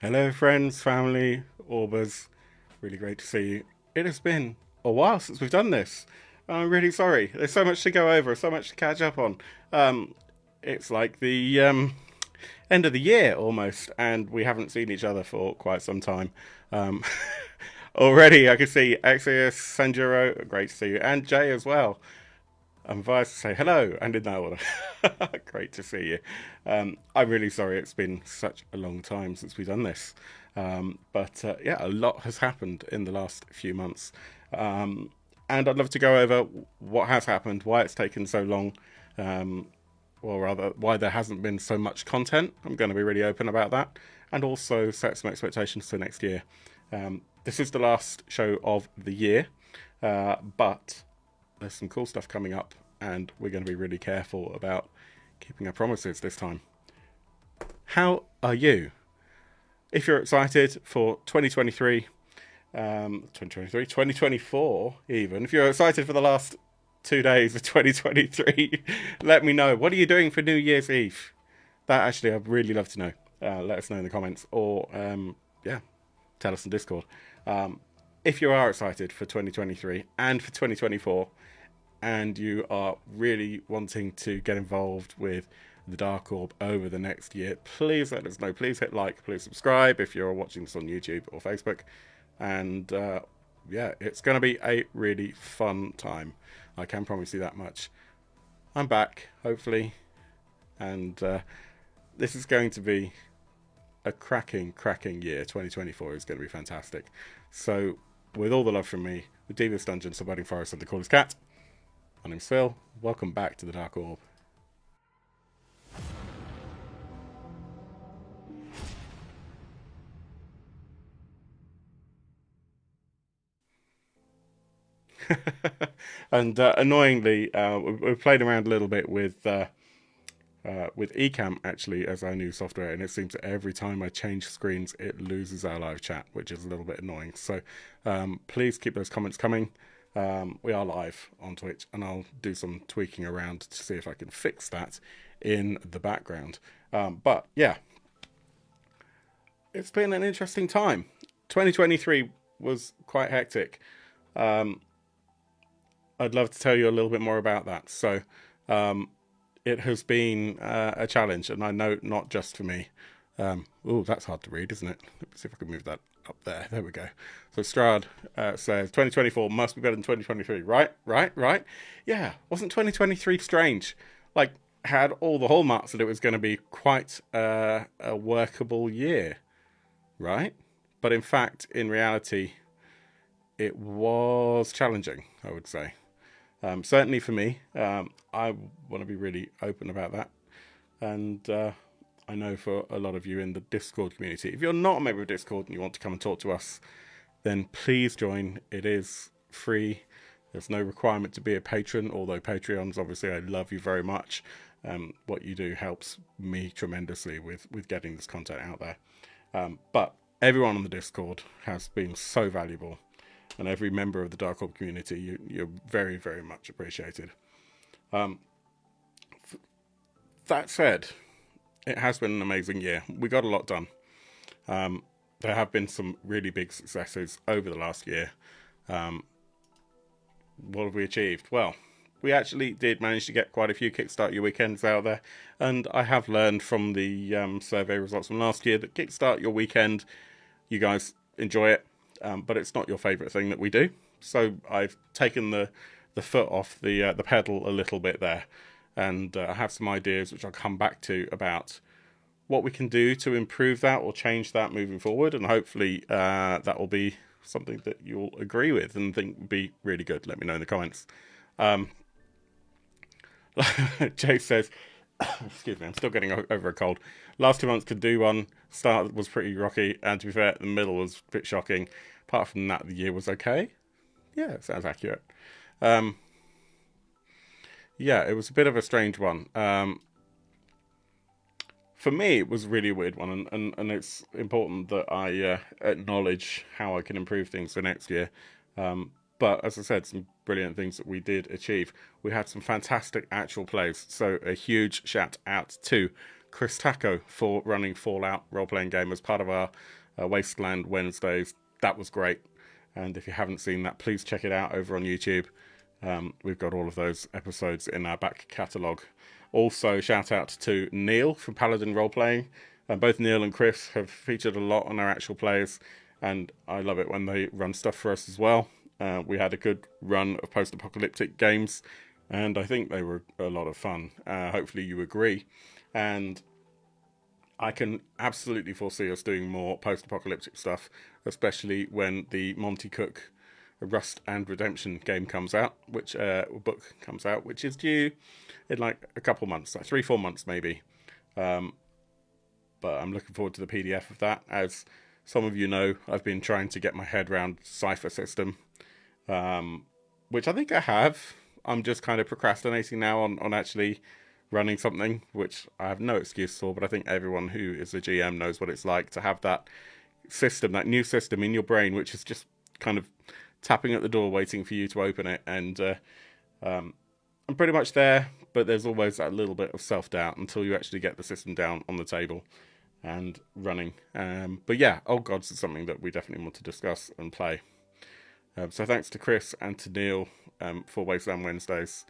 Hello, friends, family, Orbers. Really great to see you. It has been a while since we've done this. I'm really sorry. There's so much to go over, so much to catch up on. Um, it's like the end of the year almost, and we haven't seen each other for quite some time. Um, already, I can see Axios, Sanjuro, great to see you, and Jay as well. I'm advised to say hello and in that order. Great to see you. I'm really sorry it's been such a long time since we've done this. But yeah, a lot has happened in the last few months. Um, and I'd love to go over what has happened, why it's taken so long, um, or rather, why there hasn't been so much content. I'm going to be really open about that. And also set some expectations for next year. This is the last show of the year, but there's some cool stuff coming up, and we're going to be really careful about keeping our promises this time. How are you? If you're excited for 2024 even, if you're excited for the last 2 days of 2023, let me know. What are you doing for New Year's Eve? That actually, I'd really love to know. Let us know in the comments, or yeah, tell us in Discord. If you are excited for 2023 and for 2024, and you are really wanting to get involved with the Dark Orb over the next year, please let us know. Please hit like, please subscribe if you're watching this on YouTube or Facebook. And yeah, it's going to be a really fun time. I can promise you that much. I'm back, hopefully, and this is going to be a cracking year. 2024 is going to be fantastic. So, with all the love from me, with Devious Dungeon, Subverting Forest, and the Coolest Cat, my name's Phil. Welcome back to the Dark Orb. And annoyingly, we've played around a little bit with Ecamm actually as our new software, and it seems that every time I change screens, it loses our live chat, which is a little bit annoying. So please keep those comments coming. We are live on Twitch, and I'll do some tweaking around to see if I can fix that in the background. But yeah, it's been an interesting time. 2023 was quite hectic. Um, I'd love to tell you a little bit more about that. So, it has been a challenge, and I know not just for me. Oh, that's hard to read, isn't it? Let me see if I can move that up there. There we go. So Strad says 2024 must be better than 2023. Right, right, right. Yeah, wasn't 2023 strange? Like, had all the hallmarks that it was going to be quite a workable year, right? But in fact, in reality, it was challenging, I would say. Certainly for me, I want to be really open about that. And I know for a lot of you in the Discord community, if you're not a member of Discord and you want to come and talk to us, then please join. It is free. There's no requirement to be a patron, although Patreons, obviously, I love you very much. What you do helps me tremendously with getting this content out there. But everyone on the Discord has been so valuable, and every member of the Dark Orb community, you're very, very much appreciated. Um, that said, it has been an amazing year. We got a lot done. Um, there have been some really big successes over the last year. Um, what have we achieved? Well, we actually did manage to get quite a few Kickstart Your Weekends out there, and I have learned from the survey results from last year that Kickstart Your Weekend, you guys enjoy it, but it's not your favourite thing that we do. So I've taken the foot off the pedal a little bit there, and I have some ideas which I'll come back to about what we can do to improve that or change that moving forward, and hopefully that will be something that you'll agree with and think would be really good. Let me know in the comments. Um, Jay says, excuse me, I'm still getting over a cold. Last 2 months could do one. Start was pretty rocky, and to be fair, the middle was a bit shocking. Apart from that, the year was okay. Yeah, sounds accurate. Um, yeah, it was a bit of a strange one. For me, it was really a weird one, and it's important that I acknowledge how I can improve things for next year. But as I said, some brilliant things that we did achieve. We had some fantastic actual plays, so a huge shout out to Chris Taco for running Fallout role-playing game as part of our Wasteland Wednesdays. That was great. And if you haven't seen that, please check it out over on YouTube. We've got all of those episodes in our back catalogue. Also, shout out to Neil from Paladin Roleplaying. Both Neil and Chris have featured a lot on our actual plays, and I love it when they run stuff for us as well. We had a good run of post-apocalyptic games, and I think they were a lot of fun. Hopefully you agree. And I can absolutely foresee us doing more post-apocalyptic stuff, especially when the Monty Cook Rust and Redemption game comes out, which book comes out, which is due in like a couple months, like 3-4 months maybe. But I'm looking forward to the PDF of that. As some of you know, I've been trying to get my head around Cypher system, which I think I have. I'm just kind of procrastinating now on actually running something, which I have no excuse for, but I think everyone who is a GM knows what it's like to have that system, that new system in your brain, which is just kind of tapping at the door waiting for you to open it. And I'm pretty much there, but there's always that little bit of self-doubt until you actually get the system down on the table and running. But yeah, Old Gods is something that we definitely want to discuss and play. So thanks to Chris and to Neil for Wasteland Wednesdays.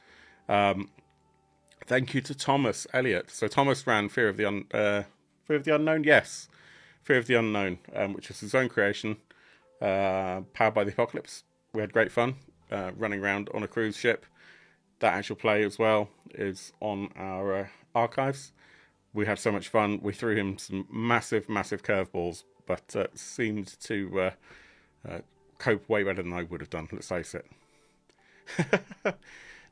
Thank you to Thomas Elliott. So Thomas ran Fear of the Unknown, yes. Fear of the Unknown, which was his own creation, powered by the apocalypse. We had great fun running around on a cruise ship. That actual play as well is on our archives. We had so much fun. We threw him some massive curveballs, but seemed to cope way better than I would have done, let's face it.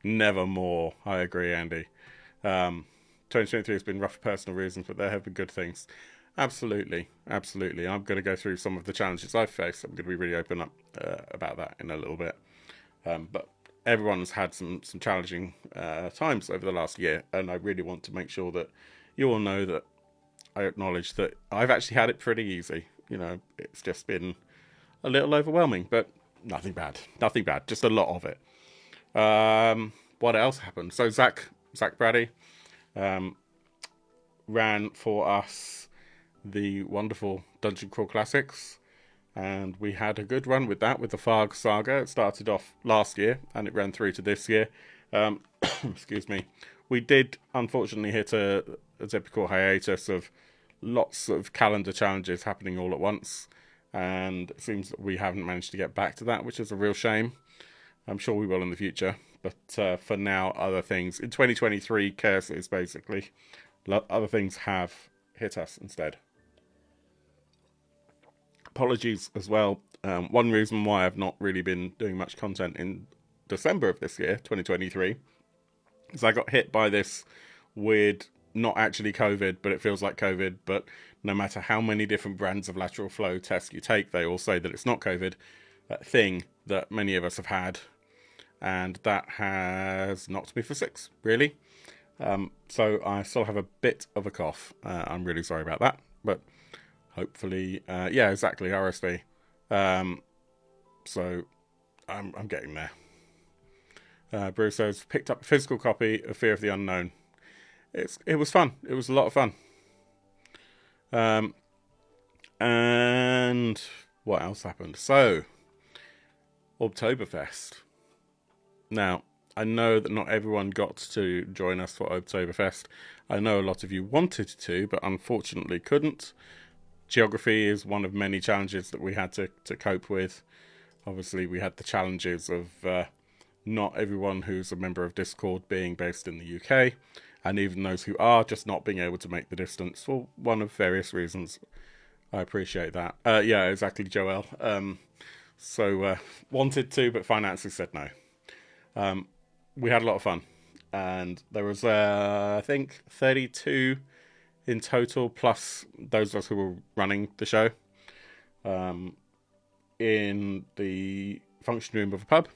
Never more. I agree, Andy. 2023 has been rough for personal reasons, but there have been good things. Absolutely. I'm going to go through some of the challenges I've faced. I'm going to be really open up about that in a little bit. But everyone's had some challenging times over the last year, and I really want to make sure that you all know that I acknowledge that I've actually had it pretty easy. You know, it's just been a little overwhelming, but nothing bad. Just a lot of it. What else happened? So Zach Brady ran for us the wonderful Dungeon Crawl Classics, and we had a good run with that, with the Farg Saga. It started off last year and it ran through to this year. Excuse me. We did unfortunately hit a typical hiatus of lots of calendar challenges happening all at once, and it seems that we haven't managed to get back to that, which is a real shame. I'm sure we will in the future, but for now, other things in 2023 curses basically, other things have hit us instead. Apologies as well. One reason why I've not really been doing much content in December of this year, 2023, is I got hit by this weird, not actually COVID, but it feels like COVID, but no matter how many different brands of lateral flow tests you take, they all say that it's not COVID, thing that many of us have had, and that has knocked me for 6, really. So I still have a bit of a cough. I'm really sorry about that, but hopefully, yeah, exactly, RSV. So I'm getting there. Bruce says, picked up a physical copy of Fear of the Unknown. It was fun. It was a lot of fun. And what else happened? So, Oktoberfest. Now, I know that not everyone got to join us for Oktoberfest. I know a lot of you wanted to, but unfortunately couldn't. Geography is one of many challenges that we had to cope with. Obviously, we had the challenges of not everyone who's a member of Discord being based in the UK, and even those who are just not being able to make the distance for one of various reasons. I appreciate that. Yeah, exactly, Joel. So wanted to, but finances said no. We had a lot of fun, and there was, I think, 32 in total, plus those of us who were running the show, in the function room of a pub.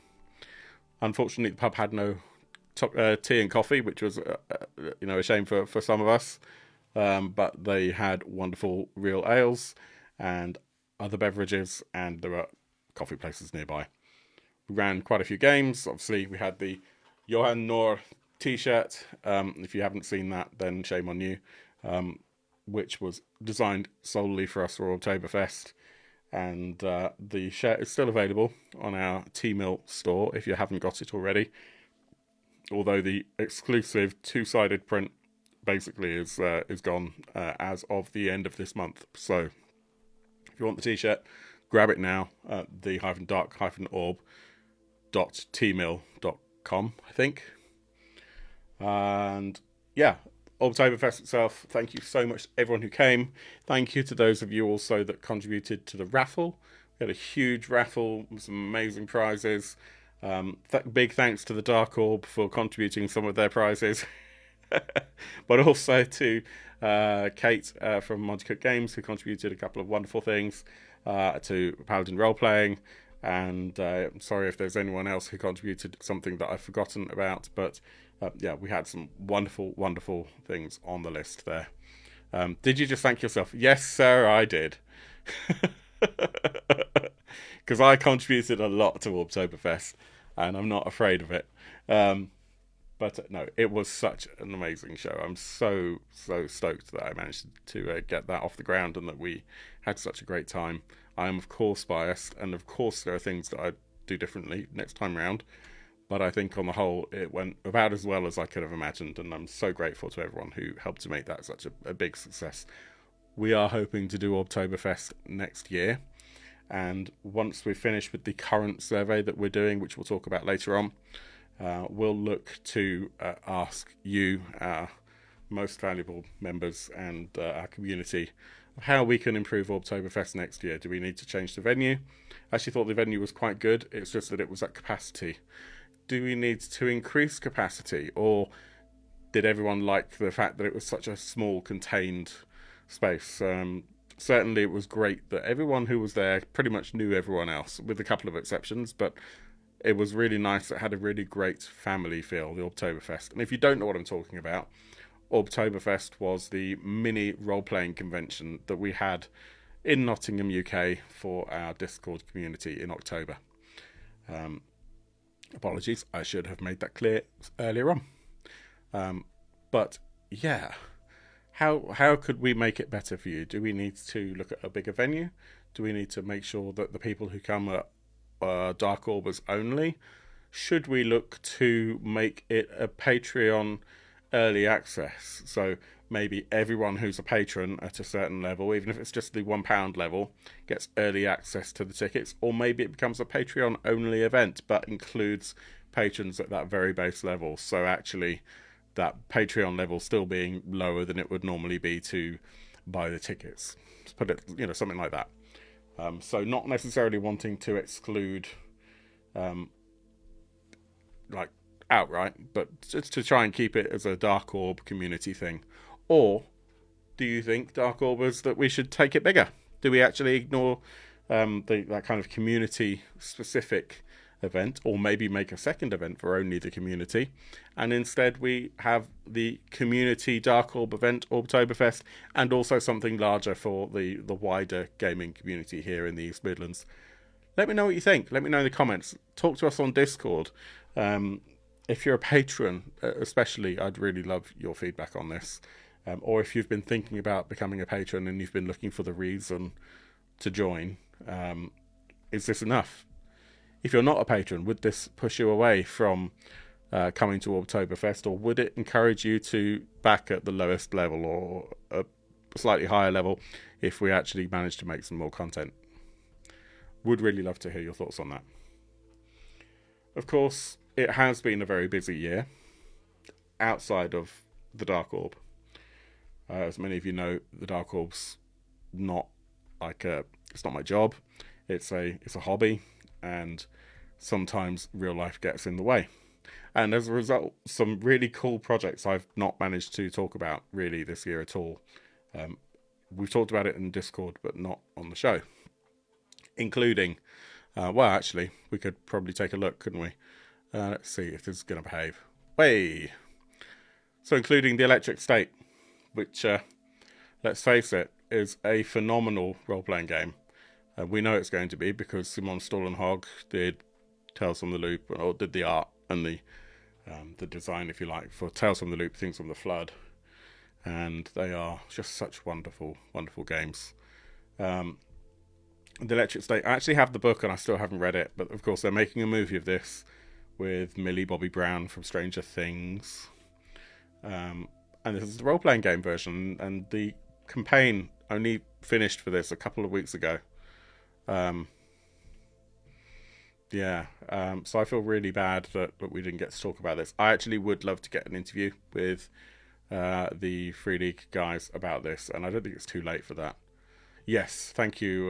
Unfortunately, the pub had no tea and coffee, which was, a shame for some of us. But they had wonderful real ales and other beverages, and there were coffee places nearby. We ran quite a few games. Obviously, we had the Johan Noor t-shirt. If you haven't seen that, then shame on you. which was designed solely for us for Oktoberfest. And the shirt is still available on our T-Mill store if you haven't got it already. Although the exclusive two-sided print basically is gone as of the end of this month. So if you want the t-shirt, grab it now at the dark-orb.tmill.com, I think. And yeah, Oktoberfest itself, thank you so much to everyone who came. Thank you to those of you also that contributed to the raffle. We had a huge raffle with some amazing prizes. Big thanks to the Dark Orb for contributing some of their prizes. But also to Kate from Monty Cook Games, who contributed a couple of wonderful things, to Paladin Roleplaying, and I'm sorry if there's anyone else who contributed something that I've forgotten about, but yeah, we had some wonderful, wonderful things on the list there. Did you just thank yourself? Yes, sir, I did. Because I contributed a lot to Oktoberfest, and I'm not afraid of it. But no, it was such an amazing show. I'm so stoked that I managed to get that off the ground and that we had such a great time. I am, of course, biased, and of course there are things that I'd do differently next time round. But I think on the whole, it went about as well as I could have imagined, and I'm so grateful to everyone who helped to make that such a big success. We are hoping to do Oktoberfest next year, and once we're finished with the current survey that we're doing, which we'll talk about later on, we'll look to ask you, our most valuable members and our community, how we can improve Oktoberfest next year. Do we need to change the venue? I actually thought the venue was quite good. It's just that it was at capacity. Do we need to increase capacity, or did everyone like the fact that it was such a small, contained space? Certainly it was great that everyone who was there pretty much knew everyone else, with a couple of exceptions, but it was really nice. It had a really great family feel, the Oktoberfest. And if you don't know what I'm talking about, Oktoberfest was the mini role-playing convention that we had in Nottingham, UK, for our Discord community in October. Apologies, I should have made that clear earlier on. But yeah, how could we make it better for you? Do we need to look at a bigger venue? Do we need to make sure that the people who come are Dark Orbers only? Should we look to make it a Patreon early access? So maybe everyone who's a patron at a certain level, even if it's just the £1 level, gets early access to the tickets, or maybe it becomes a Patreon only event but includes patrons at that very base level. So actually that Patreon level still being lower than it would normally be to buy the tickets. Let's put it, something like that. So not necessarily wanting to exclude like outright, but just to try and keep it as a Dark Orb community thing. Or do you think, Dark Orbers, that we should take it bigger? Do we actually ignore that kind of community specific event, or maybe make a second event for only the community, and instead we have the community Dark Orb event, Oktoberfest, and also something larger for the wider gaming community here in the East Midlands? Let me know what you think. Let me know in the comments. Talk to us on Discord. If you're a patron, especially, I'd really love your feedback on this. Or if you've been thinking about becoming a patron and you've been looking for the reason to join, is this enough? If you're not a patron, would this push you away from coming to Oktoberfest, or would it encourage you to back at the lowest level or a slightly higher level if we actually manage to make some more content? Would really love to hear your thoughts on that. Of course, it has been a very busy year outside of the Dark Orb. As many of you know, the Dark Orb's not it's not my job. It's a hobby, and sometimes real life gets in the way. And as a result, some really cool projects I've not managed to talk about really this year at all. We've talked about it in Discord, but not on the show. Including, actually, we could probably take a look, couldn't we? Let's see if this is going to behave. Way. So including the Electric State, which, let's face it, is a phenomenal role-playing game. We know it's going to be because Simon Stollenhog did Tales from the Loop, or did the art and the design, if you like, for Tales from the Loop, Things from the Flood. and they are just such wonderful, wonderful games. The Electric State, I actually have the book and I still haven't read it, but of course they're making a movie of this with Millie Bobby Brown from Stranger Things. And this is the role-playing game version, and the campaign only finished for this a couple of weeks ago. So I feel really bad that we didn't get to talk about this. I actually would love to get an interview with the Free League guys about this, and I don't think it's too late for that. Yes, thank you,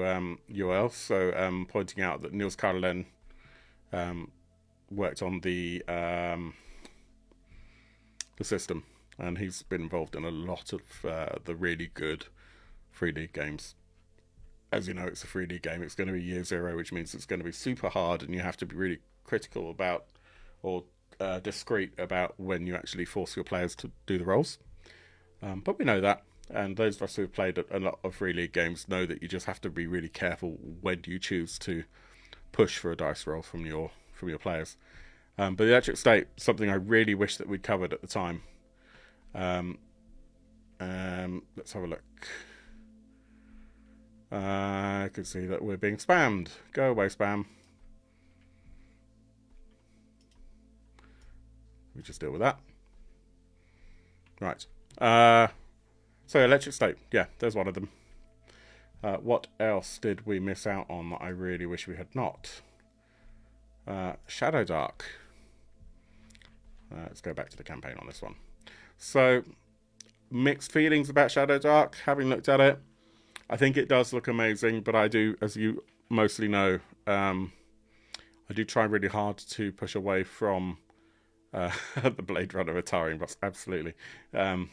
Yoel. So pointing out that Niels Karelen worked on the system, and he's been involved in a lot of the really good Free League games. As you know, it's a 3D game. It's going to be year zero, which means it's going to be super hard, and you have to be really critical about, or discreet about, when you actually force your players to do the rolls. But we know that, and those of us who have played a lot of 3 League games know that you just have to be really careful when you choose to push for a dice roll from your players. But the Electric State, something I really wish that we'd covered at the time. Let's have a look. I can see that we're being spammed. Go away, spam. We just deal with that. Right. So Electric State. Yeah, there's one of them. What else did we miss out on that I really wish we had not? Shadow Dark. Let's go back to the campaign on this one. So, mixed feelings about Shadow Dark, having looked at it. I think it does look amazing, but I do, as you mostly know, I do try really hard to push away from the Blade Runner retiring boss. Absolutely. The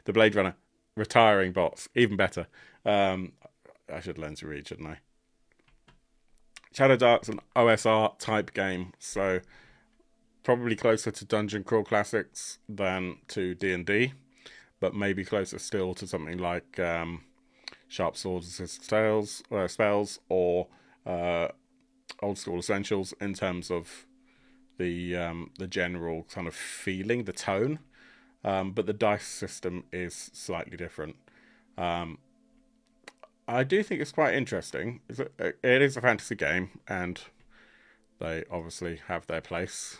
Blade Runner retiring bots, even better. I should learn to read, shouldn't I? Shadow Dark's an OSR type game, so probably closer to Dungeon Crawl Classics than to D&D. But maybe closer still to something like Sharp Swords and Spells, or Old School Essentials in terms of the general kind of feeling, the tone. But the dice system is slightly different. I do think it's quite interesting. It is a fantasy game, and they obviously have their place.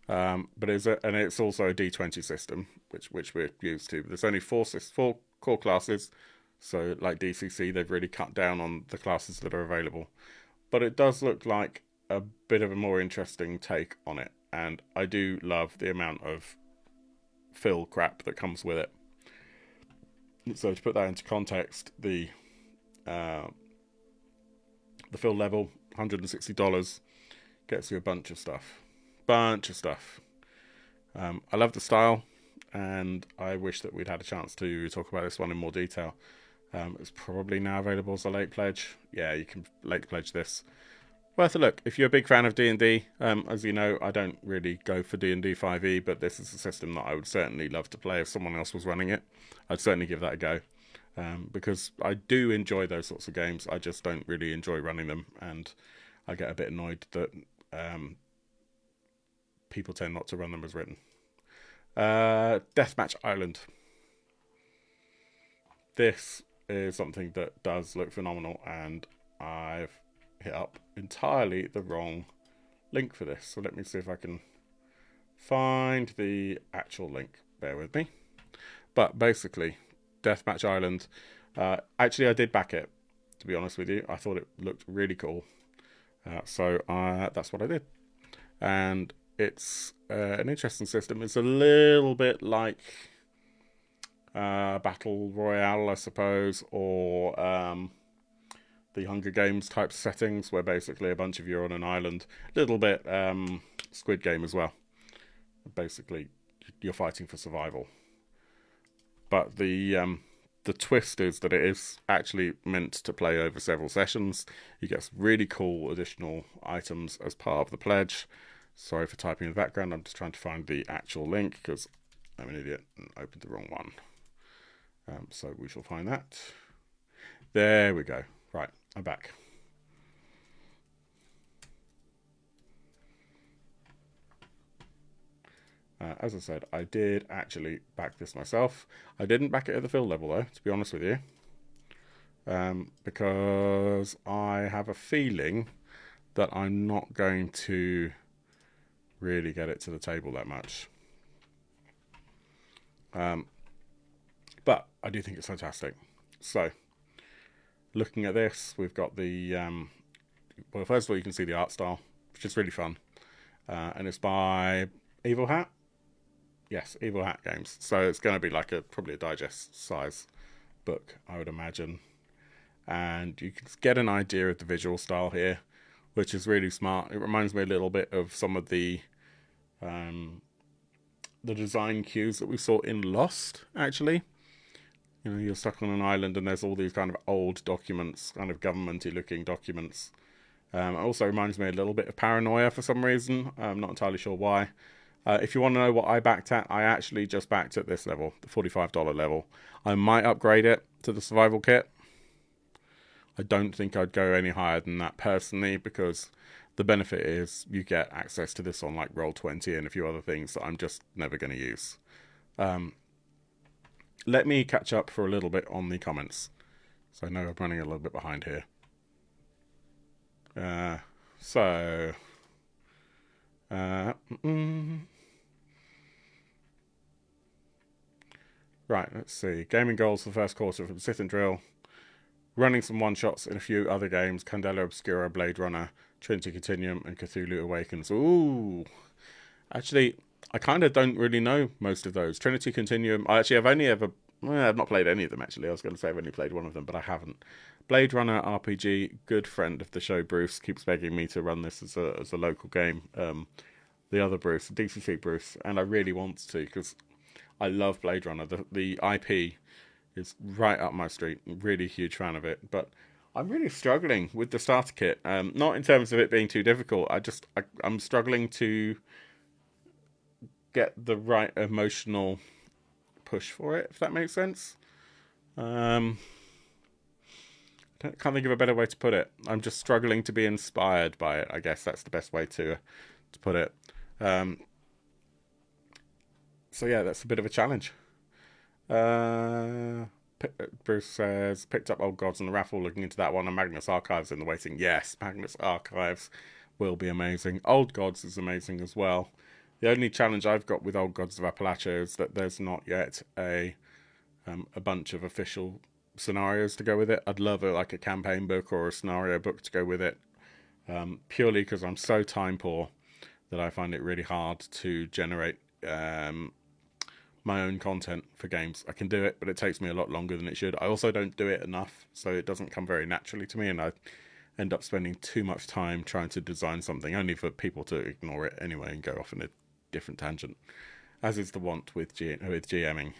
But it's also a D20 system, which we're used to. There's only four core classes, so like DCC, they've really cut down on the classes that are available. But it does look like a bit of a more interesting take on it, and I do love the amount of fill crap that comes with it. So to put that into context, the fill level, $160, gets you a bunch of stuff. I love the style, and I wish that we'd had a chance to talk about this one in more detail. It's probably now available as a late pledge. Yeah, you can late pledge this. Worth a look. If you're a big fan of D&D, as you know, I don't really go for D&D 5e, but this is a system that I would certainly love to play if someone else was running it. I'd certainly give that a go, because I do enjoy those sorts of games. I just don't really enjoy running them, and I get a bit annoyed that people tend not to run them as written. Deathmatch Island. This is something that does look phenomenal, and I've hit up entirely the wrong link for this. So let me see if I can find the actual link. Bear with me. But basically, Deathmatch Island. Actually, I did back it, to be honest with you. I thought it looked really cool. So that's what I did. And it's an interesting system. It's a little bit like Battle Royale, I suppose, or the Hunger Games type settings, where basically a bunch of you are on an island. A little bit Squid Game as well. Basically, you're fighting for survival. But the twist is that it is actually meant to play over several sessions. You get some really cool additional items as part of the pledge. Sorry for typing in the background. I'm just trying to find the actual link because I'm an idiot and opened the wrong one. So we shall find that. There we go. Right, I'm back. As I said, I did actually back this myself. I didn't back it at the field level, though, to be honest with you, because I have a feeling that I'm not going to really get it to the table that much. But I do think it's fantastic. So, looking at this, we've got the... well, first of all, you can see the art style, which is really fun. And it's by Evil Hat. Yes, Evil Hat Games. So it's going to be like probably a digest size book, I would imagine. And you can get an idea of the visual style here, which is really smart. It reminds me a little bit of some of the design cues that we saw in Lost, actually. You know, you're stuck on an island and there's all these kind of old documents, kind of government-y looking documents. It also reminds me a little bit of Paranoia for some reason. I'm not entirely sure why. If you want to know what I backed at, I actually just backed at this level, the $45 level. I might upgrade it to the survival kit. I don't think I'd go any higher than that personally, because the benefit is you get access to this on like Roll20 and a few other things that I'm just never going to use. Let me catch up for a little bit on the comments. So I know I'm running a little bit behind here. Right, let's see. Gaming goals for the first quarter from Sith and Drill. Running some one-shots in a few other games. Candela Obscura, Blade Runner, Trinity Continuum, and Cthulhu Awakens. Ooh. Actually, I kind of don't really know most of those. Trinity Continuum, I've not played any of them, actually. I was going to say I've only played one of them, but I haven't. Blade Runner RPG, good friend of the show, Bruce, keeps begging me to run this as a local game. The other Bruce, DCC Bruce, and I really want to, because I love Blade Runner. The IP is right up my street. I'm really huge fan of it, but I'm really struggling with the starter kit. Not in terms of it being too difficult. I'm struggling to get the right emotional push for it, if that makes sense. I can't think of a better way to put it. I'm just struggling to be inspired by it. I guess that's the best way to put it. So yeah, that's a bit of a challenge. Bruce says, picked up Old Gods in the raffle, looking into that one, and Magnus Archives in the waiting. Yes, Magnus Archives will be amazing. Old Gods is amazing as well. The only challenge I've got with Old Gods of Appalachia is that there's not yet a bunch of official scenarios to go with it. I'd love a campaign book or a scenario book to go with it, purely because I'm so time poor that I find it really hard to generate my own content for games. I can do it, but it takes me a lot longer than it should. I also don't do it enough, so it doesn't come very naturally to me, and I end up spending too much time trying to design something, only for people to ignore it anyway and go off in a different tangent, as is the want with GMing.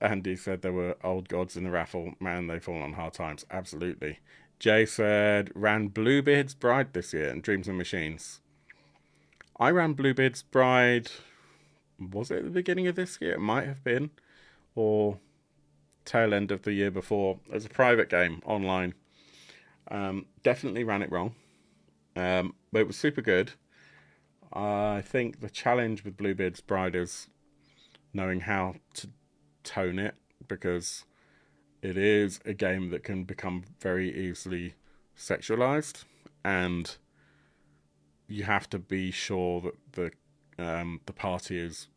Andy said there were Old Gods in the raffle. Man, they've fallen on hard times. Absolutely. Jay said, ran Bluebeard's Bride this year and Dreams and Machines. I ran Bluebeard's Bride, was it at the beginning of this year? It might have been, or tail end of the year before. It was a private game online. Definitely ran it wrong, but it was super good. I think the challenge with Bluebeard's Bride is knowing how to tone it, because it is a game that can become very easily sexualized, and you have to be sure that the party is,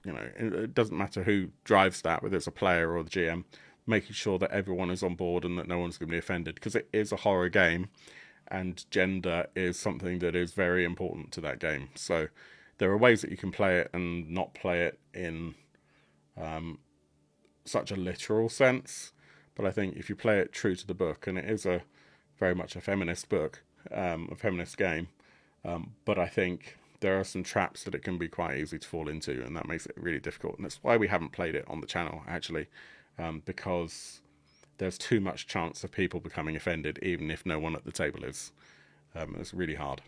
it doesn't matter who drives that, whether it's a player or the GM, making sure that everyone is on board and that no one's going to be offended, because it is a horror game, and gender is something that is very important to that game. So there are ways that you can play it and not play it in such a literal sense, but I think if you play it true to the book, and it is very much a feminist book, a feminist game, but I think there are some traps that it can be quite easy to fall into, and that makes it really difficult, and that's why we haven't played it on the channel, actually, because there's too much chance of people becoming offended, even if no one at the table is. It's really hard.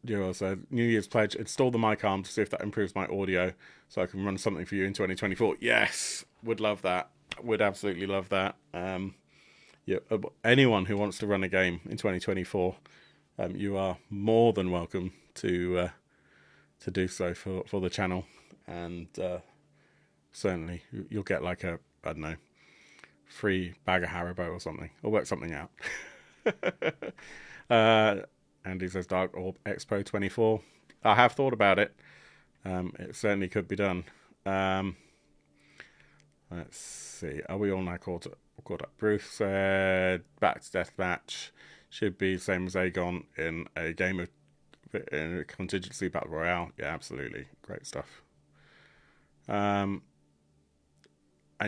Duro said, New Year's pledge, install the mic arm to see if that improves my audio so I can run something for you in 2024. Yes, would love that. Would absolutely love that. anyone who wants to run a game in 2024, you are more than welcome to do so for the channel, and certainly you'll get like a, I don't know, free bag of Haribo or something. I'll work something out. Andy says Dark Orb Expo 24. I have thought about it. It certainly could be done. Let's see. Are we all now caught up? Bruce said back to deathmatch should be the same as Aegon in a game of in a contingency battle royale. Yeah, absolutely, great stuff. And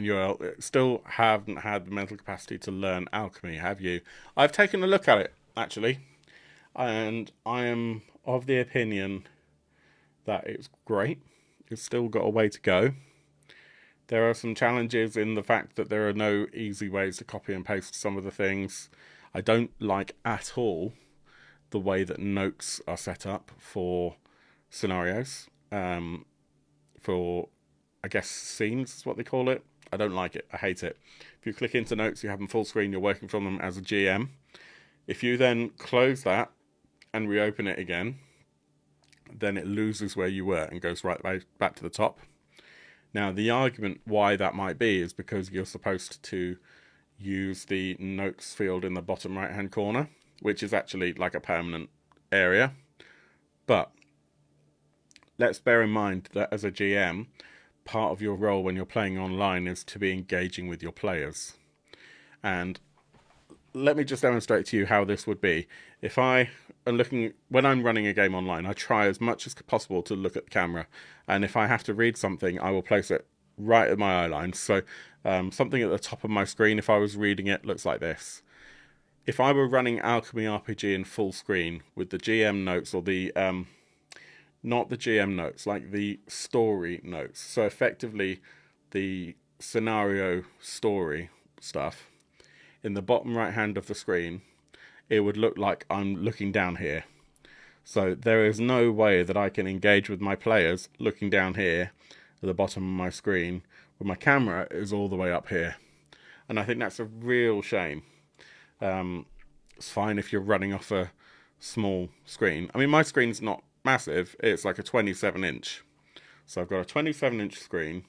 you still haven't had the mental capacity to learn alchemy, have you? I've taken a look at it, actually, and I am of the opinion that it's great. It's still got a way to go. There are some challenges in the fact that there are no easy ways to copy and paste some of the things. I don't like at all the way that notes are set up for scenarios, for, I guess, scenes is what they call it. I don't like it. I hate it. If you click into notes, you have them full screen, you're working from them as a GM. If you then close that and reopen it again, then it loses where you were and goes right back to the top. Now, the argument why that might be is because you're supposed to use the notes field in the bottom right-hand corner, which is actually like a permanent area. But let's bear in mind that as a GM, part of your role when you're playing online is to be engaging with your players. And let me just demonstrate to you how this would be. If I am when I'm running a game online, I try as much as possible to look at the camera. And if I have to read something, I will place it right at my eye line. So something at the top of my screen, if I was reading it, looks like this. If I were running Alchemy RPG in full screen with the GM notes, or the not the GM notes, like the story notes. So effectively, the scenario story stuff in the bottom right hand of the screen, it would look like I'm looking down here. So there is no way that I can engage with my players looking down here at the bottom of my screen when my camera is all the way up here. And I think that's a real shame. It's fine if you're running off a small screen. I mean, my screen's not massive. It's like a 27-inch. So I've got a 27-inch screen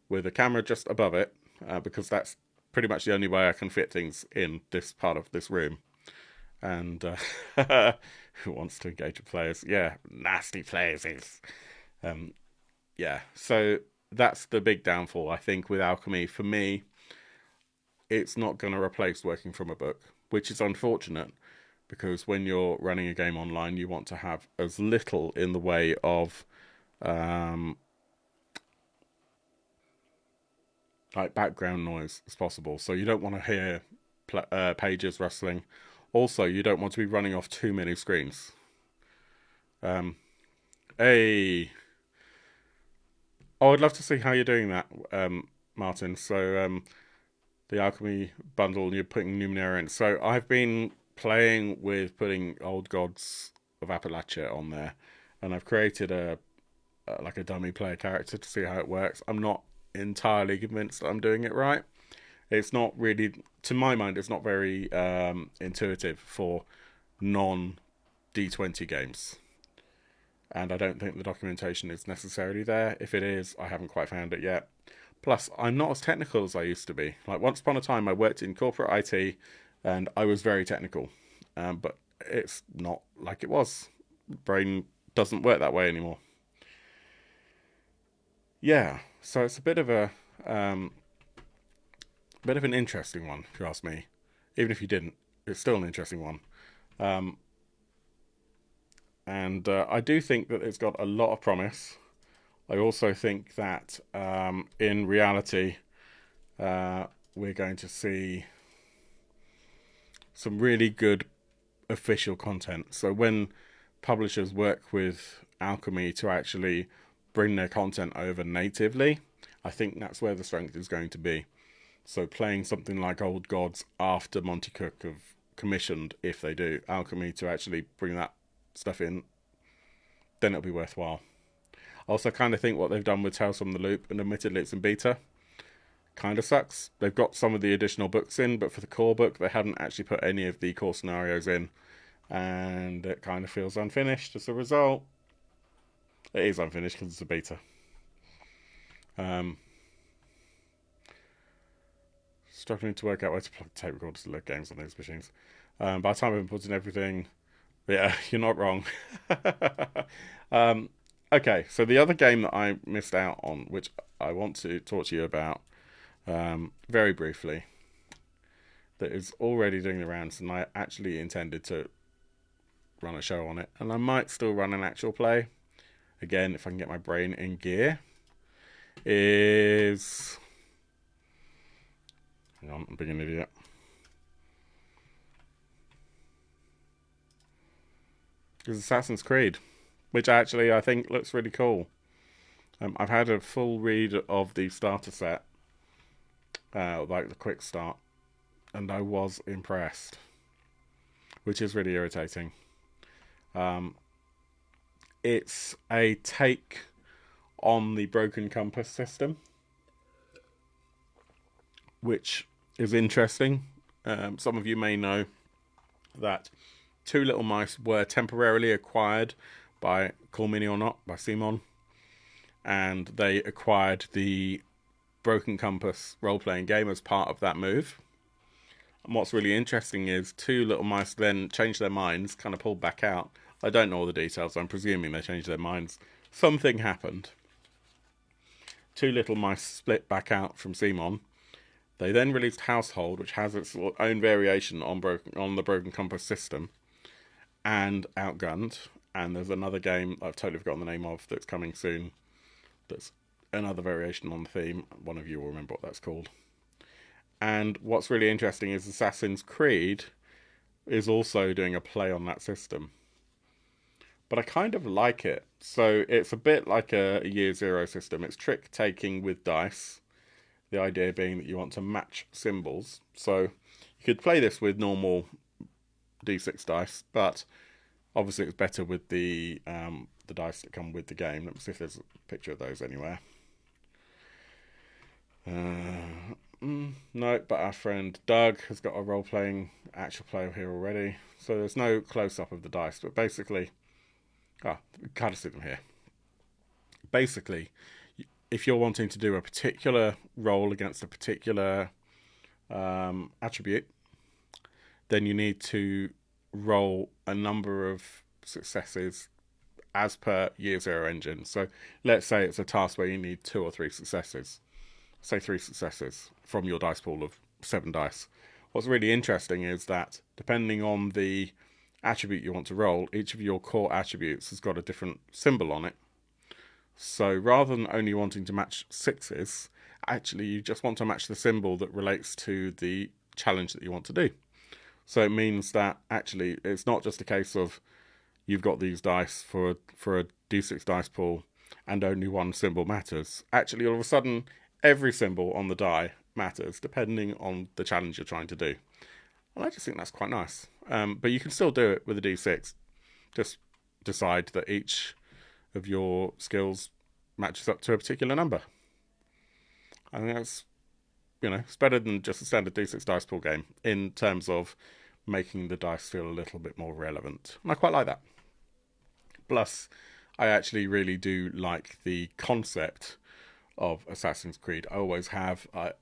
with a camera just above it, because that's pretty much the only way I can fit things in this part of this room. And who wants to engage with players? Yeah, nasty players is. Yeah, so that's the big downfall, I think, with Alchemy. For me, it's not going to replace working from a book, which is unfortunate, because when you're running a game online, you want to have as little in the way of like background noise as possible. So you don't want to hear pages rustling. Also, you don't want to be running off too many screens. Hey, oh, I'd love to see how you're doing that, Martin. So the Alchemy bundle, you're putting Numenera in. So I've been playing with putting Old Gods of Appalachia on there, and I've created a like a dummy player character to see how it works. I'm not entirely convinced that I'm doing it right. It's not really, to my mind, it's not very intuitive for non-D20 games. And I don't think the documentation is necessarily there. If it is, I haven't quite found it yet. Plus, I'm not as technical as I used to be. Like, once upon a time, I worked in corporate IT, and I was very technical. But it's not like it was. Brain doesn't work that way anymore. Yeah, so it's a bit of an interesting one, if you ask me. Even if you didn't, it's still an interesting one. And I do think that it's got a lot of promise. I also think that in reality, we're going to see some really good official content. So when publishers work with Alchemy to actually bring their content over natively, I think that's where the strength is going to be. So playing something like Old Gods after Monty Cook have commissioned, if they do, Alchemy to actually bring that stuff in, then it'll be worthwhile. I also kind of think what they've done with Tales from the Loop, and admittedly it's in beta, kind of sucks. They've got some of the additional books in, but for the core book, they hadn't actually put any of the core scenarios in, and it kind of feels unfinished as a result. It is unfinished because it's a beta. Struggling to work out where to plug tape recorders to load games on these machines. By the time I've been putting everything, yeah, you're not wrong. Okay, so the other game that I missed out on, which I want to talk to you about very briefly, that is already doing the rounds, and I actually intended to run a show on it, and I might still run an actual play, again, if I can get my brain in gear, is... Hang on, I'm being an idiot. Is Assassin's Creed, which actually I think looks really cool. I've had a full read of the starter set, like the quick start, and I was impressed, which is really irritating. It's a take on the Broken Compass system, which is interesting. Some of you may know that Two Little Mice were temporarily acquired by Call Me or Not, by Simon, and they acquired the Broken Compass role-playing game as part of that move. And what's really interesting is Two Little Mice then changed their minds, kind of pulled back out. I don't know all the details, I'm presuming they changed their minds. Something happened. Two Little Mice split back out from Simon. They then released Household, which has its own variation on the Broken Compass system, and Outgunned. And there's another game I've totally forgotten the name of that's coming soon. That's another variation on the theme. One of you will remember what that's called. And what's really interesting is Assassin's Creed is also doing a play on that system. But I kind of like it. So it's a bit like a Year Zero system. It's trick taking with dice. The idea being that you want to match symbols. So you could play this with normal D6 dice, but obviously it's better with the dice that come with the game. Let me see if there's a picture of those anywhere. No, but our friend Doug has got a role-playing actual player here already. So there's no close-up of the dice, but basically... we can't see them here. Basically, if you're wanting to do a particular roll against a particular attribute, then you need to roll a number of successes as per Year Zero engine. So let's say it's a task where you need 2 or 3 successes. Say 3 successes from your dice pool of 7 dice. What's really interesting is that depending on the attribute you want to roll, each of your core attributes has got a different symbol on it. So rather than only wanting to match 6s, actually you just want to match the symbol that relates to the challenge that you want to do. So it means that actually it's not just a case of you've got these dice for a D6 dice pool and only one symbol matters. Actually, all of a sudden, every symbol on the die matters depending on the challenge you're trying to do. And I just think that's quite nice. But you can still do it with a D6. Just decide that each of your skills matches up to a particular number. I think that's, it's better than just a standard D6 dice pool game in terms of making the dice feel a little bit more relevant. And I quite like that. Plus, I actually really do like the concept of Assassin's Creed. I always have. I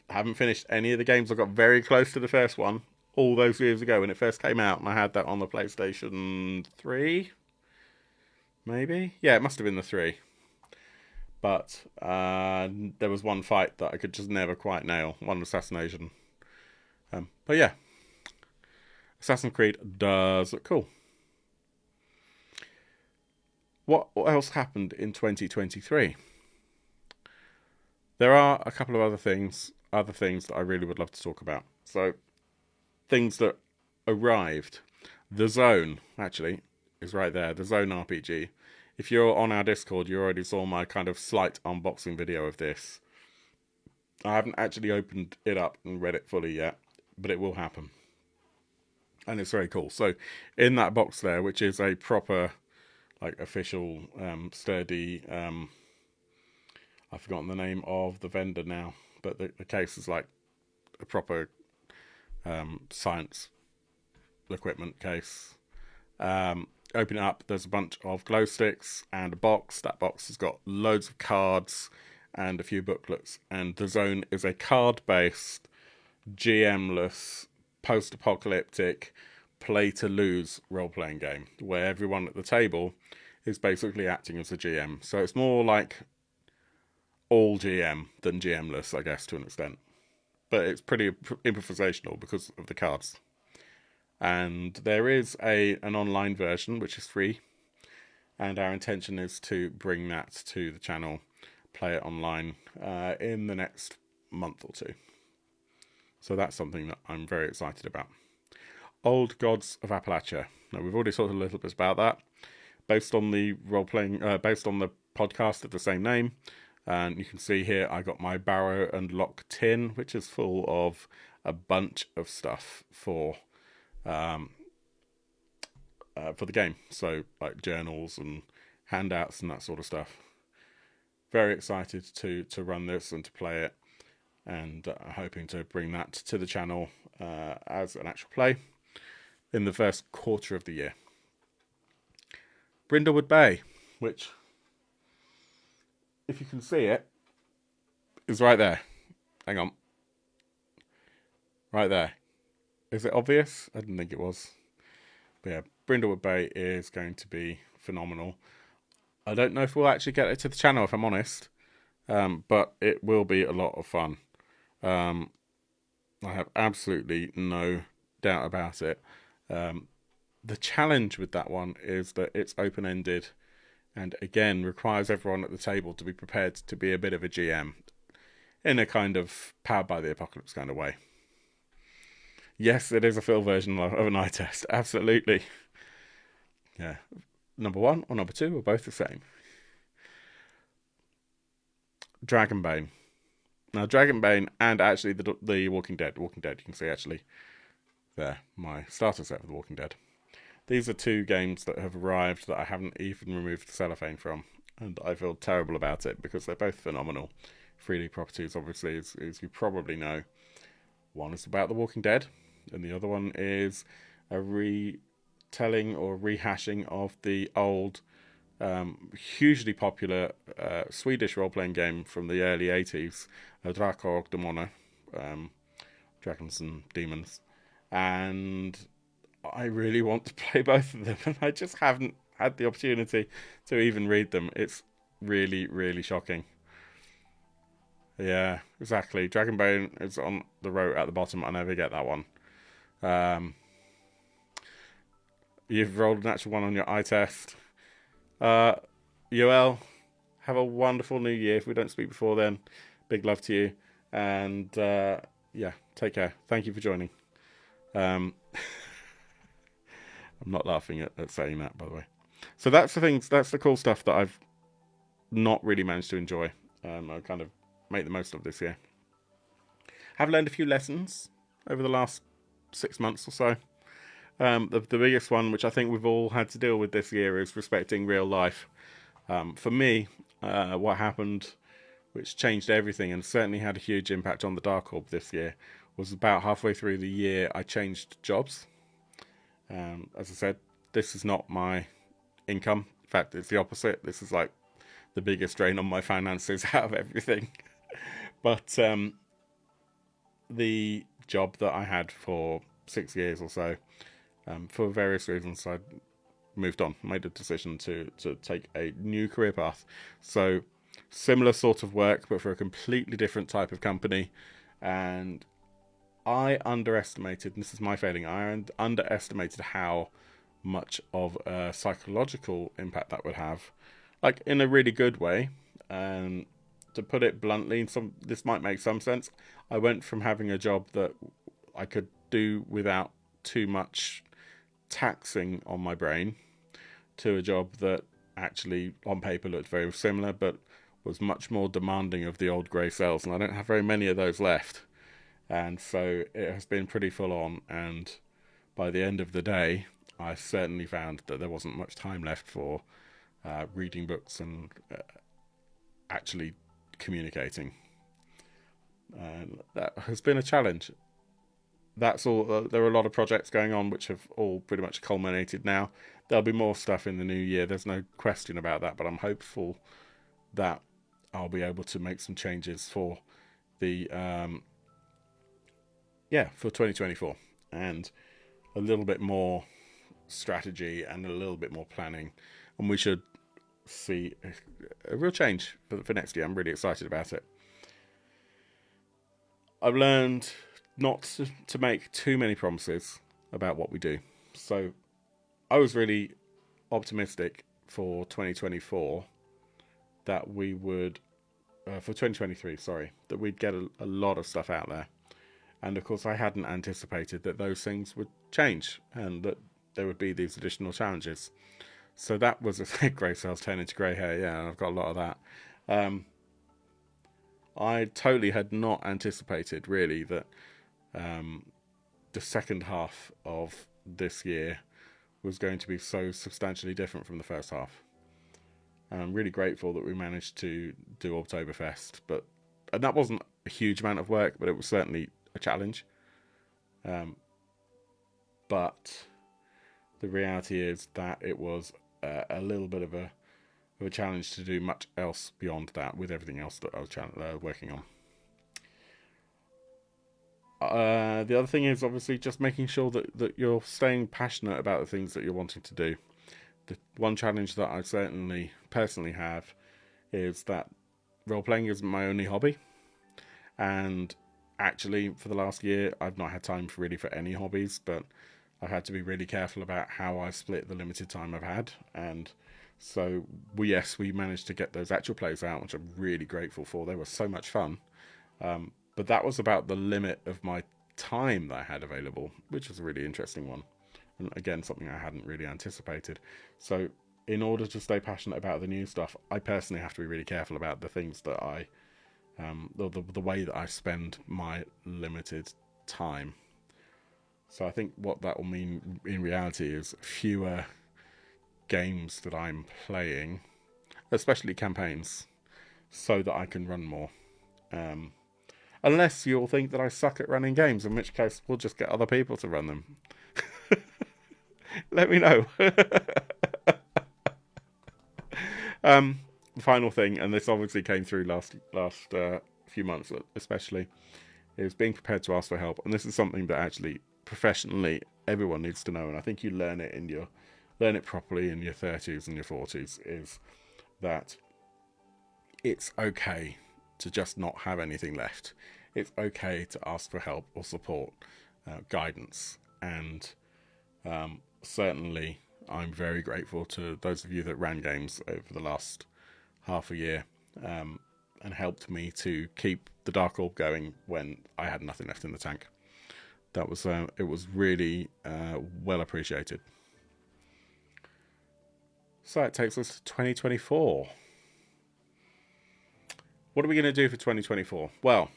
haven't finished any of the games. I got very close to the first one all those years ago when it first came out, and I had that on the PlayStation 3, maybe? Yeah, it must have been the 3. But there was one fight that I could just never quite nail, one assassination. But yeah, Assassin's Creed does look cool. What else happened in 2023? There are a couple of other things that I really would love to talk about. So, things that arrived. The Zone, actually, is right there. The Zone RPG. If you're on our Discord, you already saw my kind of slight unboxing video of this. I haven't actually opened it up and read it fully yet, but it will happen. And it's very cool. So, in that box there, which is a proper, official, sturdy... I've forgotten the name of the vendor now. but the case is like a proper science equipment case. Open it up, there's a bunch of glow sticks and a box. That box has got loads of cards and a few booklets, and the zone is a card-based, GM-less, post-apocalyptic, play-to-lose role-playing game, where everyone at the table is basically acting as a GM. So it's more like all GM than GM-less, I guess, to an extent. But it's pretty improvisational because of the cards. And there is an online version which is free, and our intention is to bring that to the channel, play it online in the next month or two. So that's something that I'm very excited about. Old Gods of Appalachia. Now, we've already talked a little bit about that, based on the based on the podcast of the same name. And you can see here I got my Barrow and Lock tin, which is full of a bunch of stuff for the game. So like journals and handouts and that sort of stuff. Very excited to run this and to play it, and hoping to bring that to the channel as an actual play in the first quarter of the year. Brindlewood Bay, which, if you can see it, is right there. Hang on. Right there. Is it obvious? I didn't think it was. But yeah, Brindlewood Bay is going to be phenomenal. I don't know if we'll actually get it to the channel, if I'm honest. But it will be a lot of fun. I have absolutely no doubt about it. The challenge with that one is that it's open-ended, and again requires everyone at the table to be prepared to be a bit of a GM in a kind of powered by the apocalypse kind of way. Yes, it is a full version of an eye test, absolutely. Yeah, number 1 or number 2 are both the same. Dragonbane. Now, Dragonbane and actually the Walking Dead. Walking Dead, you can see actually there, my starter set for the Walking Dead. These are 2 games that have arrived that I haven't even removed the cellophane from, and I feel terrible about it because they're both phenomenal 3D properties, obviously, as you probably know. One is about the Walking Dead, and the other one is a retelling or rehashing of the old, hugely popular Swedish role-playing game from the early 80s, Dark Orb, Dragons and Demons. And I really want to play both of them, and I just haven't had the opportunity to even read them. It's really, really shocking. Yeah, exactly. Dragonbane is on the row at the bottom. I never get that one. You've rolled a natural 1 on your eye test. Yoel, have a wonderful new year. If we don't speak before then, big love to you. And yeah, take care. Thank you for joining. I'm not laughing at saying that, by the way. So that's the cool stuff that I've not really managed to enjoy. I kind of make the most of this year. Have learned a few lessons over the last 6 months or so. The biggest one, which I think we've all had to deal with this year, is respecting real life. For me, what happened, which changed everything and certainly had a huge impact on the Dark Orb this year, was about halfway through the year I changed jobs. As I said, this is not my income. In fact, it's the opposite. This is like the biggest drain on my finances out of everything. But the job that I had for 6 years or so, for various reasons, I moved on, made a decision to take a new career path. So similar sort of work, but for a completely different type of company. And I underestimated, and this is my failing, I underestimated how much of a psychological impact that would have, like in a really good way. To put it bluntly, this might make some sense. I went from having a job that I could do without too much taxing on my brain to a job that actually on paper looked very similar but was much more demanding of the old grey cells, and I don't have very many of those left. And so it has been pretty full on, and by the end of the day I certainly found that there wasn't much time left for reading books and actually communicating. and that has been a challenge. That's all. There are a lot of projects going on which have all pretty much culminated now. There'll be more stuff in the new year. There's no question about that. But I'm hopeful that I'll be able to make some changes for the for 2024, and a little bit more strategy and a little bit more planning, and we should see a real change for next year. I'm really excited about it. I've learned not to make too many promises about what we do. So I was really optimistic for 2024 that we would, for 2023, sorry, that we'd get a lot of stuff out there. And of course, I hadn't anticipated that those things would change and that there would be these additional challenges. So that was a grey cells turn into grey hair. Yeah, I've got a lot of that. I totally had not anticipated, really, that the second half of this year was going to be so substantially different from the first half. And I'm really grateful that we managed to do Oktoberfest, and that wasn't a huge amount of work, but it was certainly a challenge. But the reality is that it was a little bit of a challenge to do much else beyond that with everything else that I was working on. The other thing is obviously just making sure that you're staying passionate about the things that you're wanting to do. The one challenge that I certainly personally have is that role-playing isn't my only hobby. And actually, for the last year, I've not had time for any hobbies, but I've had to be really careful about how I split the limited time I've had. And so, we managed to get those actual plays out, which I'm really grateful for. They were so much fun. But that was about the limit of my time that I had available, which was a really interesting one. And again, something I hadn't really anticipated. So in order to stay passionate about the new stuff, I personally have to be really careful about the things that the way that I spend my limited time. So I think what that will mean in reality is fewer games that I'm playing, especially campaigns, so that I can run more. Unless you'll think that I suck at running games, in which case we'll just get other people to run them. Let me know. The final thing, and this obviously came through last few months especially, is being prepared to ask for help. And this is something that actually professionally everyone needs to know, and I think you learn it properly in your 30s and your 40s, is that it's okay to just not have anything left. It's okay to ask for help or support, guidance, and certainly I'm very grateful to those of you that ran games over the last half a year and helped me to keep the Dark Orb going when I had nothing left in the tank. That was it was really well appreciated. So that takes us to 2024. What are we going to do for 2024? Well,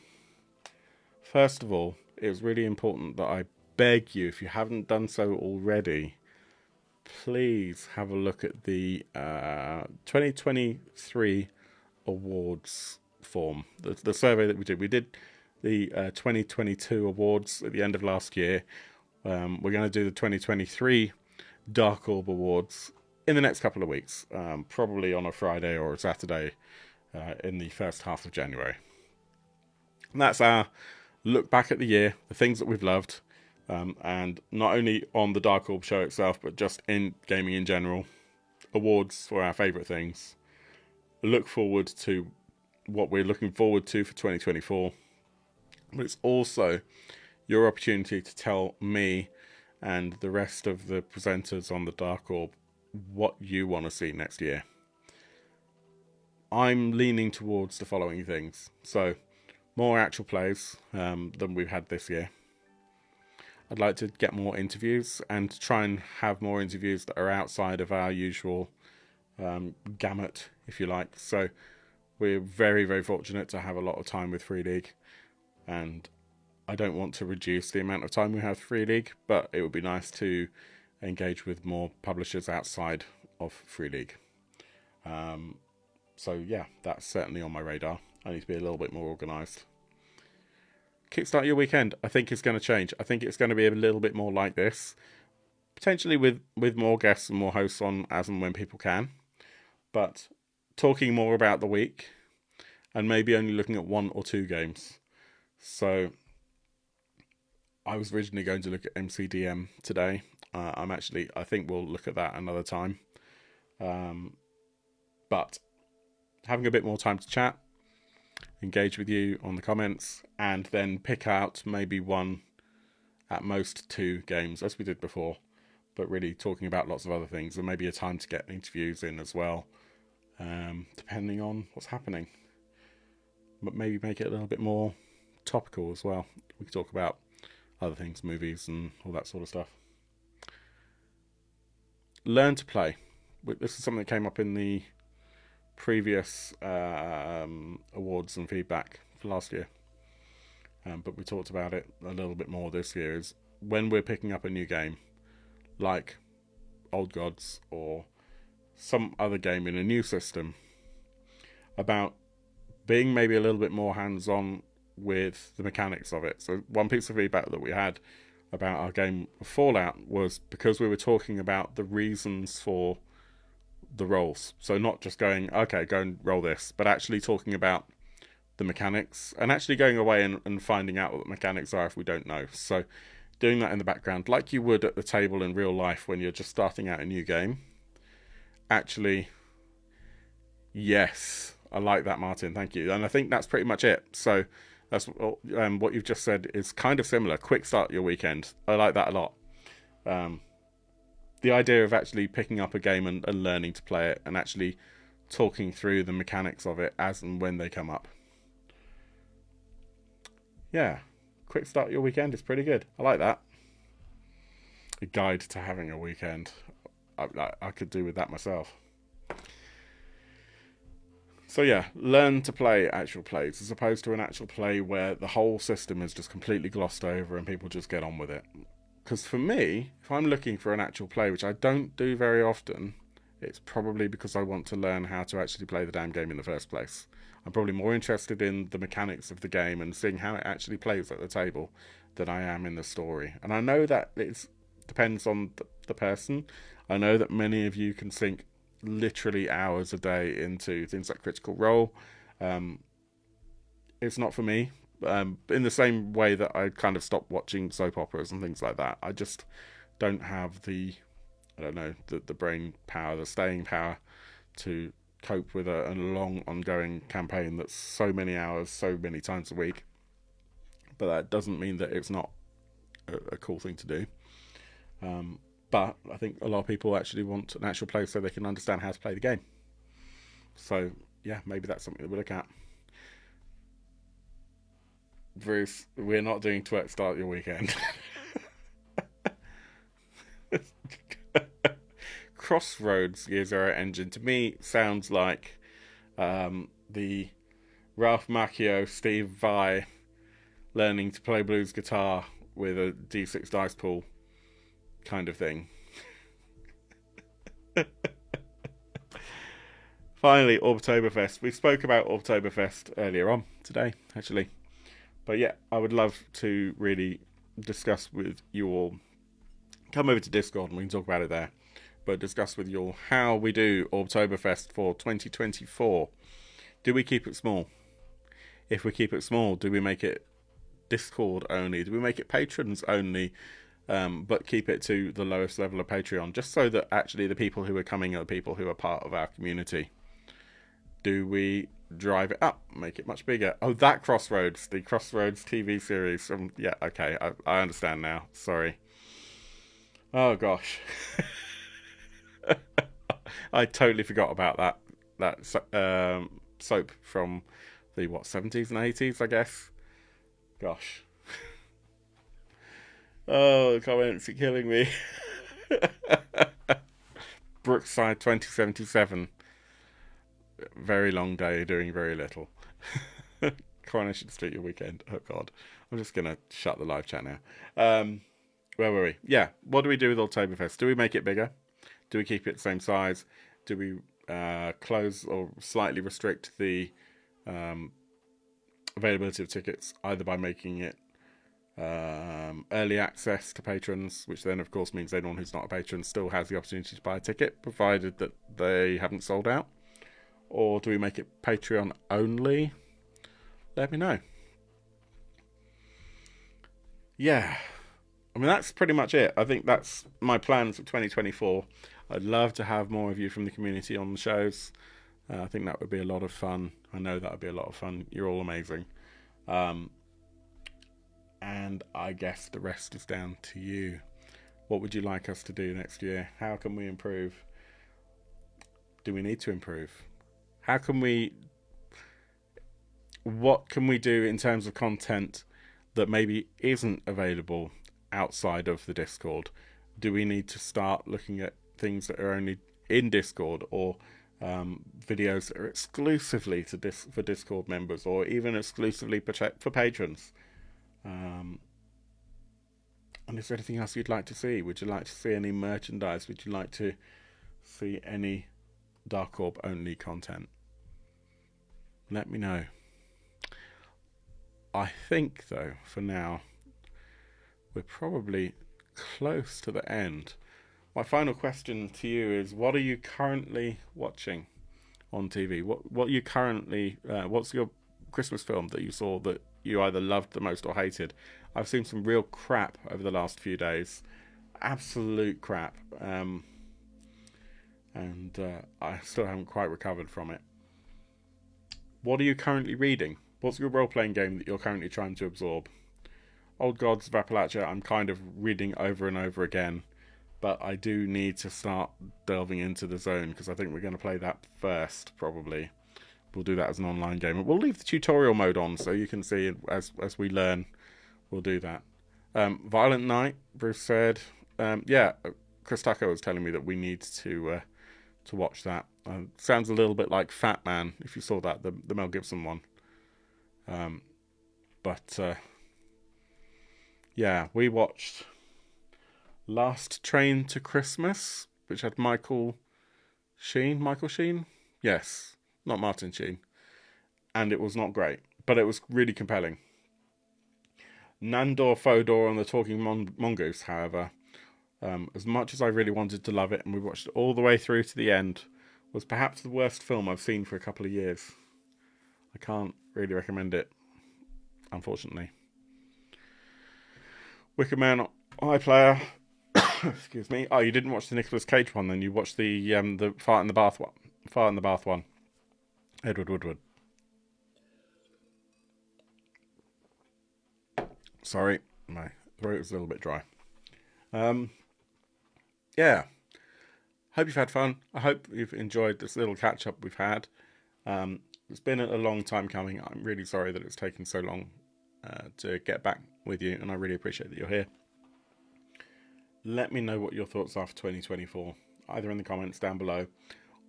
first of all, it was really important that I beg you, if you haven't done so already, please have a look at the 2023 awards form, the survey that we did. We did the 2022 awards at the end of last year. We're going to do the 2023 Dark Orb awards in the next couple of weeks, probably on a Friday or a Saturday in the first half of January. And that's our look back at the year, the things that we've loved, and not only on the Dark Orb show itself, but just in gaming in general. Awards for our favourite things. Look forward to what we're looking forward to for 2024. But it's also your opportunity to tell me and the rest of the presenters on the Dark Orb what you want to see next year. I'm leaning towards the following things. So, more actual plays than we've had this year. I'd like to get more interviews and try and have more interviews that are outside of our usual gamut, if you like. So we're very, very fortunate to have a lot of time with Free League, and I don't want to reduce the amount of time we have Free League, but it would be nice to engage with more publishers outside of Free League. So yeah, that's certainly on my radar. I need to be a little bit more organised. kickstart your weekend. I think it's going to change. I think it's going to be a little bit more like this, potentially with more guests and more hosts on as and when people can, but talking more about the week and maybe only looking at 1 or 2 games. So I was originally going to look at MCDM today. I think we'll look at that another time. But having a bit more time to chat, engage with you on the comments, and then pick out maybe 1, at most 2 games, as we did before, but really talking about lots of other things, and maybe a time to get interviews in as well, depending on what's happening. But maybe make it a little bit more topical as well. We could talk about other things, movies and all that sort of stuff. Learn to play. This is something that came up in the previous awards and feedback for last year, but we talked about it a little bit more this year, is when we're picking up a new game like Old Gods or some other game in a new system, about being maybe a little bit more hands-on with the mechanics of it. So one piece of feedback that we had about our game Fallout was because we were talking about the reasons for the rolls. So not just going, okay, go and roll this, but actually talking about the mechanics and actually going away and finding out what the mechanics are if we don't know. So doing that in the background, like you would at the table in real life when you're just starting out a new game. Actually, yes, I like that, Martin. Thank you. And I think that's pretty much it. So that's what you've just said is kind of similar. Quick start your weekend. I like that a lot. The idea of actually picking up a game and learning to play it and actually talking through the mechanics of it as and when they come up. Yeah, quick start your weekend is pretty good. I like that. A guide to having a weekend. I could do with that myself. So yeah, learn to play actual plays as opposed to an actual play where the whole system is just completely glossed over and people just get on with it. Because for me, if I'm looking for an actual play, which I don't do very often, it's probably because I want to learn how to actually play the damn game in the first place. I'm probably more interested in the mechanics of the game and seeing how it actually plays at the table than I am in the story. And I know that it depends on the person. I know that many of you can sink literally hours a day into things like Critical Role. It's not for me. In the same way that I kind of stopped watching soap operas and things like that. I just don't have the brain power, the staying power to cope with a long ongoing campaign that's so many hours, so many times a week. But that doesn't mean that it's not a cool thing to do. But I think a lot of people actually want an actual play so they can understand how to play the game. So yeah, maybe that's something that we'll look at. Bruce, we're not doing twerk start your weekend. Crossroads Year Zero engine to me sounds like the Ralph Macchio, Steve Vai learning to play blues guitar with a D6 dice pool kind of thing. Finally, Oktoberfest. We spoke about Oktoberfest earlier on today, actually. But yeah, I would love to really discuss with you all. Come over to Discord and we can talk about it there. But discuss with you all how we do Oktoberfest for 2024. Do we keep it small? If we keep it small, do we make it Discord only? Do we make it patrons only? But keep it to the lowest level of Patreon, just so that actually the people who are coming are people who are part of our community. Do we drive it up, make it much bigger? Oh, that Crossroads, the Crossroads TV series. Yeah, okay, I understand now. Sorry. Oh gosh, I totally forgot about that soap from the 70s and 80s, I guess. Gosh. Oh, the comments are killing me. Brookside 2077. Very long day doing very little. Coronation Street your weekend. Oh god, I'm just gonna shut the live chat now. Where were we? Yeah, what do we do with Oktoberfest? Do we make it bigger? Do we keep it the same size? Do we close or slightly restrict the availability of tickets, either by making it early access to patrons, which then of course means anyone who's not a patron still has the opportunity to buy a ticket, provided that they haven't sold out? Or do we make it Patreon only? Let me know. Yeah, I mean, that's pretty much it. I think that's my plans for 2024. I'd love to have more of you from the community on the shows. I think that would be a lot of fun. I know that would be a lot of fun. You're all amazing. And I guess the rest is down to you. What would you like us to do next year? How can we improve? Do we need to improve? How can we... What can we do in terms of content that maybe isn't available outside of the Discord? Do we need to start looking at things that are only in Discord, or videos that are exclusively for Discord members, or even exclusively for patrons? And is there anything else you'd like to see? Would you like to see any merchandise? Would you like to see any Dark Orb only content? Let me know. I think, though, for now, we're probably close to the end. My final question to you is: what are you currently watching on TV? What are you currently? What's your Christmas film that you saw that you either loved the most or hated? I've seen some real crap over the last few days, absolute crap, and I still haven't quite recovered from it. What are you currently reading? What's your role-playing game that you're currently trying to absorb? Old Gods of Appalachia, I'm kind of reading over and over again, but I do need to start delving into the zone, because I think we're going to play that first, probably. We'll do that as an online game. We'll leave the tutorial mode on so you can see as we learn. We'll do that. Violent Night, Bruce said. Yeah, Chris Tucker was telling me that we need to watch that. Sounds a little bit like Fat Man, if you saw that, the Mel Gibson one. But yeah, we watched Last Train to Christmas, which had Michael Sheen? Yes, not Martin Sheen. And it was not great, but it was really compelling. Nandor Fodor and the Talking Mongoose, however, as much as I really wanted to love it, and we watched it all the way through to the end, was perhaps the worst film I've seen for a couple of years. I can't really recommend it, unfortunately. Wicker Man iPlayer. Excuse me. Oh, you didn't watch the Nicolas Cage one, then? You watched the Fart in the Bath one. Fart in the Bath one. Edward Woodward. Sorry, my throat is a little bit dry. Yeah. Hope you've had fun. I hope you've enjoyed this little catch up we've had. It's been a long time coming. I'm really sorry that it's taken so long to get back with you, and I really appreciate that you're here. Let me know what your thoughts are for 2024, either in the comments down below,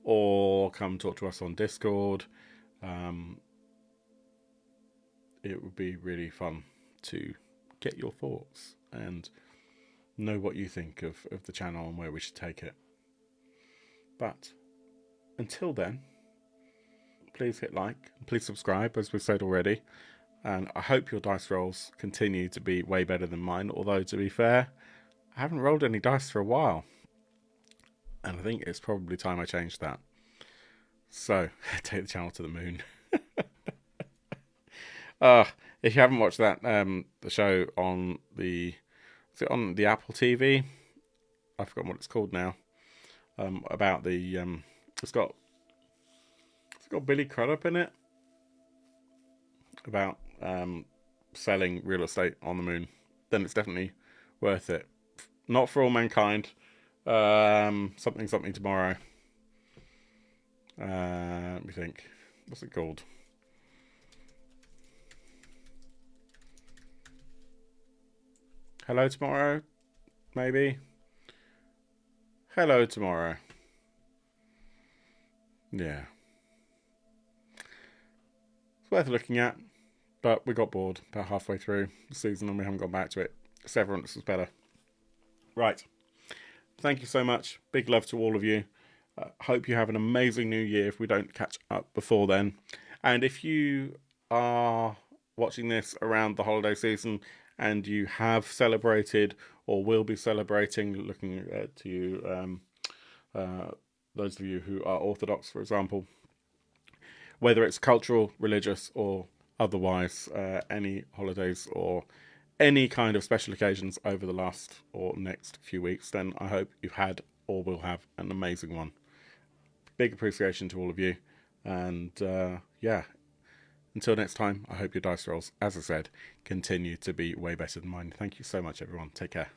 or come talk to us on Discord. It would be really fun to get your thoughts and know what you think of the channel and where we should take it. But until then, please hit like, please subscribe, as we've said already, and I hope your dice rolls continue to be way better than mine, although to be fair, I haven't rolled any dice for a while, and I think it's probably time I changed that. So, take the channel to the moon. If you haven't watched that, the show on the Apple TV? I've forgotten what it's called now. About the it's got Billy Crudup in it, about selling real estate on the moon. Then it's definitely worth it. Not for All Mankind. Something tomorrow. Let me think. What's it called? Hello Tomorrow, maybe. Hello Tomorrow. Yeah. It's worth looking at, but we got bored about halfway through the season and we haven't gone back to it. Severance was better. Right. Thank you so much. Big love to all of you. Hope you have an amazing new year if we don't catch up before then. And if you are watching this around the holiday season and you have celebrated or will be celebrating, looking to you, those of you who are Orthodox, for example, whether it's cultural, religious, or otherwise, any holidays or any kind of special occasions over the last or next few weeks, then I hope you've had or will have an amazing one. Big appreciation to all of you. And yeah, until next time, I hope your dice rolls, as I said, continue to be way better than mine. Thank you so much, everyone. Take care.